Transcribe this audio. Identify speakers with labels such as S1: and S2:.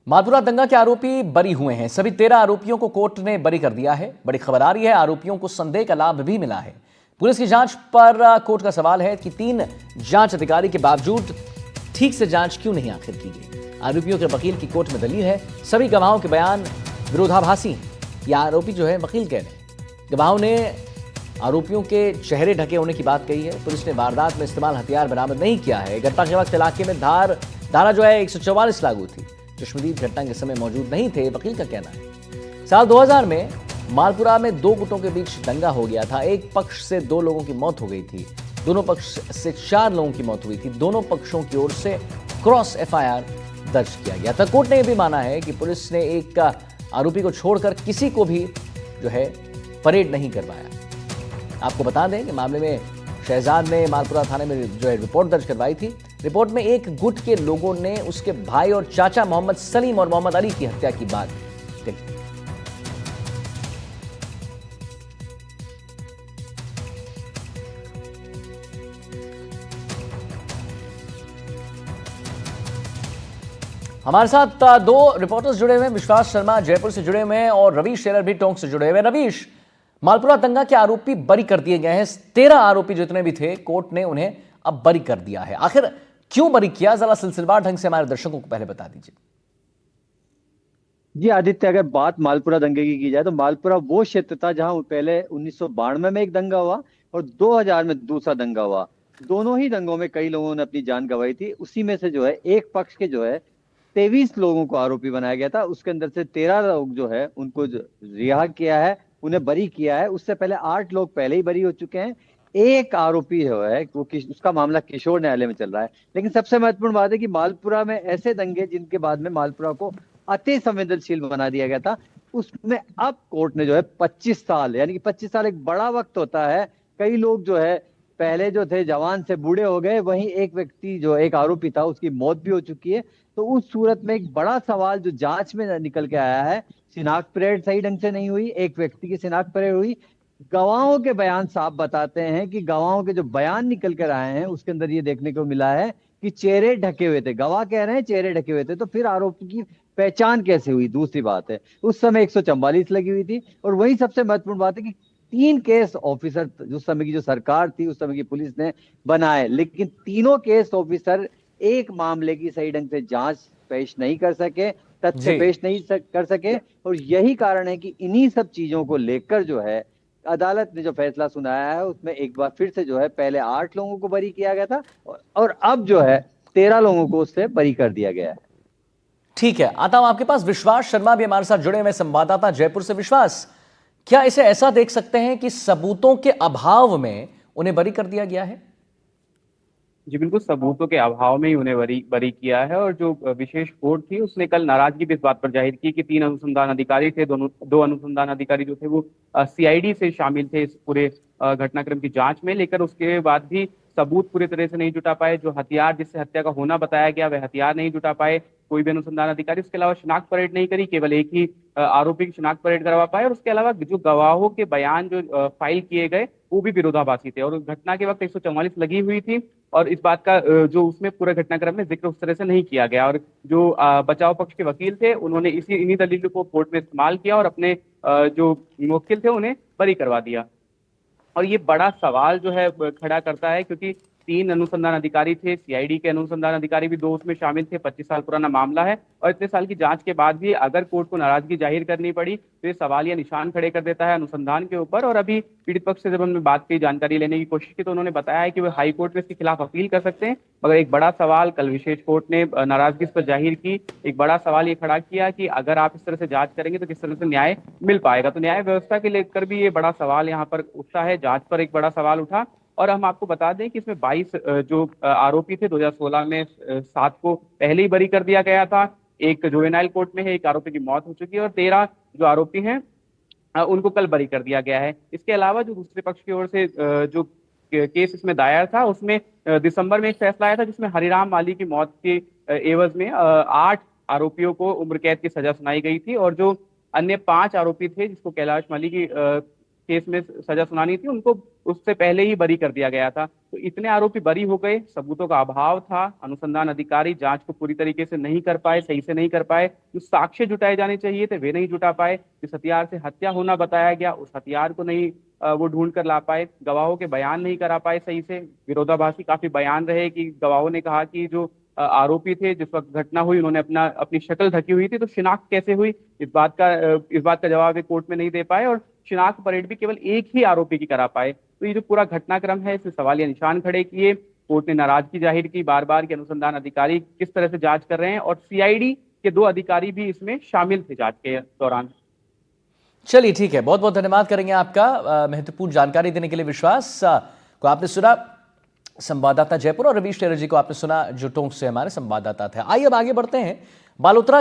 S1: मालपुरा दंगा के आरोपी बरी हुए हैं। सभी 13 आरोपियों को कोर्ट ने बरी कर दिया है। बड़ी खबर आ रही है, आरोपियों को संदेह का लाभ भी मिला है। पुलिस की जांच पर कोर्ट का सवाल है कि 3 जांच अधिकारी के बावजूद ठीक से जांच क्यों नहीं आखिर की गई। आरोपियों के वकील की कोर्ट में दलील है, सभी गवाहों के बयान विरोधाभासी हैं। ये आरोपी जो है वकील कह रहे हैं। गवाहों ने आरोपियों के चेहरे ढके होने की बात कही है। पुलिस ने वारदात में इस्तेमाल हथियार बरामद नहीं किया है। घटना के वक्त इलाके में धारा जो है 144 लागू थी। चश्मदीद घटना के समय मौजूद नहीं थे, वकील का कहना है। साल 2000 में मालपुरा में 2 गुटों के बीच दंगा हो गया था। एक पक्ष से 2 लोगों की मौत हो गई थी, दोनों पक्ष से 4 लोगों की मौत हुई थी। दोनों पक्षों की ओर से क्रॉस एफआईआर दर्ज किया गया था। कोर्ट ने यह भी माना है कि पुलिस ने एक आरोपी को छोड़कर किसी को भी जो है परेड नहीं करवाया। आपको बता दें कि मामले में शहजाद ने मालपुरा थाने में जो है रिपोर्ट दर्ज करवाई थी। रिपोर्ट में एक गुट के लोगों ने उसके भाई और चाचा मोहम्मद सलीम और मोहम्मद अली की हत्या की बात कही। हमारे साथ 2 रिपोर्टर्स जुड़े हुए हैं। विश्वास शर्मा जयपुर से जुड़े हुए हैं और रवीश शेलर भी टोंक से जुड़े हुए हैं। रवीश, मालपुरा दंगा के आरोपी बरी कर दिए गए हैं। 13 आरोपी जितने भी थे, कोर्ट ने उन्हें अब बरी कर दिया है। आखिर क्यों बरी किया, जरा सिलसिलेवार ढंग से हमारे दर्शकों को पहले बता दीजिए।
S2: जी आदित्य, अगर बात मालपुरा दंगे की जाए तो मालपुरा वो क्षेत्र था जहां पहले 1992 में एक दंगा हुआ और 2000 में दूसरा दंगा हुआ। दोनों ही दंगों में कई लोगों ने अपनी जान गंवाई थी। उसी में से जो है एक पक्ष के जो है 23 लोगों को आरोपी बनाया गया था। उसके अंदर से 13 लोग जो है उनको रिहा किया है, उन्हें बरी किया है। उससे पहले 8 लोग पहले ही बरी हो चुके हैं। एक आरोपी जो है वो उसका मामला किशोर न्यायालय में चल रहा है। लेकिन सबसे महत्वपूर्ण बात है कि मालपुरा में ऐसे दंगे जिनके बाद में मालपुरा को अति संवेदनशील बना दिया गया था, उसमें अब कोर्ट ने जो है 25 साल, यानी कि 25 साल एक बड़ा वक्त होता है। कई लोग जो है पहले जो थे जवान से बूढ़े हो गए, वहीं एक व्यक्ति जो एक आरोपी था उसकी मौत भी हो चुकी है। तो उस सूरत में एक बड़ा सवाल जो जांच में निकल के आया है, शिनाख्त परेड सही ढंग से नहीं हुई। एक व्यक्ति की शिनाख्त परेड हुई, गवाहों के बयान साफ बताते हैं कि गवाहों के जो बयान निकल कर आए हैं उसके अंदर ये देखने को मिला है कि चेहरे ढके हुए थे। गवाह कह रहे हैं चेहरे ढके हुए थे, तो फिर आरोपी की पहचान कैसे हुई? दूसरी बात है, उस समय 144 लगी हुई थी। और वही सबसे महत्वपूर्ण बात है कि 3 केस ऑफिसर उस समय की जो सरकार थी, उस समय की पुलिस ने बनाए, लेकिन तीनों केस ऑफिसर एक मामले की सही ढंग से जांच पेश नहीं कर सके, तथ्य
S1: जी,
S2: पेश नहीं कर सके। और यही कारण है कि इन्हीं सब चीजों को लेकर जो है अदालत ने जो फैसला सुनाया है उसमें एक बार फिर से जो है पहले 8 लोगों को बरी किया गया था और अब जो है 13 लोगों को उससे बरी कर दिया गया है।
S1: ठीक है। आता हूं आपके पास। विश्वास शर्मा भी हमारे साथ जुड़े हुए संवाददाता जयपुर से। विश्वास, क्या इसे ऐसा देख सकते हैं कि सबूतों के अभाव में उन्हें बरी कर दिया गया है?
S3: जी बिल्कुल, सबूतों के अभाव में ही उन्हें बरी बरी किया है। और जो विशेष कोर्ट थी उसने कल नाराजगी भी इस बात पर जाहिर की कि 3 अनुसंधान अधिकारी थे, दोनों 2 अनुसंधान अधिकारी जो थे वो सीआईडी से शामिल थे इस पूरे घटनाक्रम की जांच में, लेकर उसके बाद भी सबूत पूरी तरह से नहीं जुटा पाए। जो हथियार जिससे हत्या का होना बताया गया वह हथियार नहीं जुटा पाए कोई भी अनुसंधान अधिकारी। उसके अलावा शिनाख्त परेड नहीं करी, केवल एक ही आरोपी की शिनाख्त परेड करवा पाए। और उसके अलावा जो गवाहों के बयान जो फाइल किए गए वो भी विरोधाभासी थे। और उस घटना के वक्त 144 लगी हुई थी और इस बात का जो उसमें पूरे घटनाक्रम में जिक्र उस तरह से नहीं किया गया। और जो बचाव पक्ष के वकील थे उन्होंने इन्हीं दलीलों को कोर्ट में इस्तेमाल किया और अपने जो मुवक्किल थे उन्हें बरी करवा दिया। और ये बड़ा सवाल जो है खड़ा करता है, क्योंकि 3 अनुसंधान अधिकारी थे, सीआईडी के अनुसंधान अधिकारी भी 2 उसमें शामिल थे। 25 साल पुराना मामला है और इतने साल की जांच के बाद भी अगर कोर्ट को नाराजगी जाहिर करनी पड़ी तो ये सवाल या निशान खड़े कर देता है अनुसंधान के ऊपर। और अभी पीड़ित पक्ष से जब हमने बात की, जानकारी लेने की कोशिश की, तो उन्होंने बताया है कि वो हाई कोर्ट में इसके खिलाफ अपील कर सकते हैं। मगर एक बड़ा सवाल, कल विशेष कोर्ट ने नाराजगी इस पर जाहिर की, एक बड़ा सवाल ये खड़ा किया कि अगर आप इस तरह से जांच करेंगे तो किस तरह से न्याय मिल पाएगा। तो न्याय व्यवस्था के लेकर भी ये बड़ा सवाल यहाँ पर उठता है, जांच पर एक बड़ा सवाल उठा। और हम आपको बता दें कि इसमें 22 जो आरोपी थे, 2016 में 7 को पहले ही बरी कर दिया गया था। एक जुवेनाइल कोर्ट में है, एक आरोपी की मौत हो चुकी है और 13 जो आरोपी हैं उनको कल बरी कर दिया गया है। इसके अलावा जो दूसरे पक्ष की ओर से जो केस इसमें दायर था उसमें दिसंबर में एक फैसला आया था जिसमें हरिराम माली की मौत के एवज में 8 आरोपियों को उम्र कैद की सजा सुनाई गई थी। और जो अन्य 5 आरोपी थे जिसको कैलाश माली की केस में सजा सुनानी थी उनको उससे पहले ही बरी कर दिया गया था। तो इतने आरोपी बरी हो गए, सबूतों का अभाव था, अनुसंधान अधिकारी जांच को पूरी तरीके से नहीं कर पाए, सही से नहीं कर पाए, जो साक्ष्य जुटाए जाने चाहिए थे वे नहीं जुटा पाए, जिस हथियार से हत्या होना बताया गया उस हथियार को नहीं वो ढूंढ कर ला पाए, गवाहों के बयान नहीं करा पाए सही से। विरोधाभासी काफी बयान रहे कि गवाहों ने कहा कि जो आरोपी थे जिस वक्त घटना हुई उन्होंने अपनी शक्ल ढकी हुई थी, तो शिनाख्त कैसे हुई इस बात का जवाब वे कोर्ट में नहीं दे पाए, और शिनाख्त परेड भी केवल एक ही आरोपी की करा पाए। तो ये जो पूरा घटनाक्रम है इसमें सवालिया निशान खड़े किए। कोर्ट ने नाराजगी जाहिर की बार बार कि अनुसंधान अधिकारी किस तरह से जांच कर रहे हैं, और सीआईडी के 2 अधिकारी भी इसमें शामिल थे जांच के दौरान।
S1: चलिए ठीक है, बहुत बहुत धन्यवाद करेंगे आपका महत्वपूर्ण जानकारी देने के लिए। विश्वास को आपने सुना, संवाददाता जयपुर, और रवीश टेलर जी को आपने सुना जो टोंक से हमारे संवाददाता थे। आइए अब आगे बढ़ते हैं। बालोतरा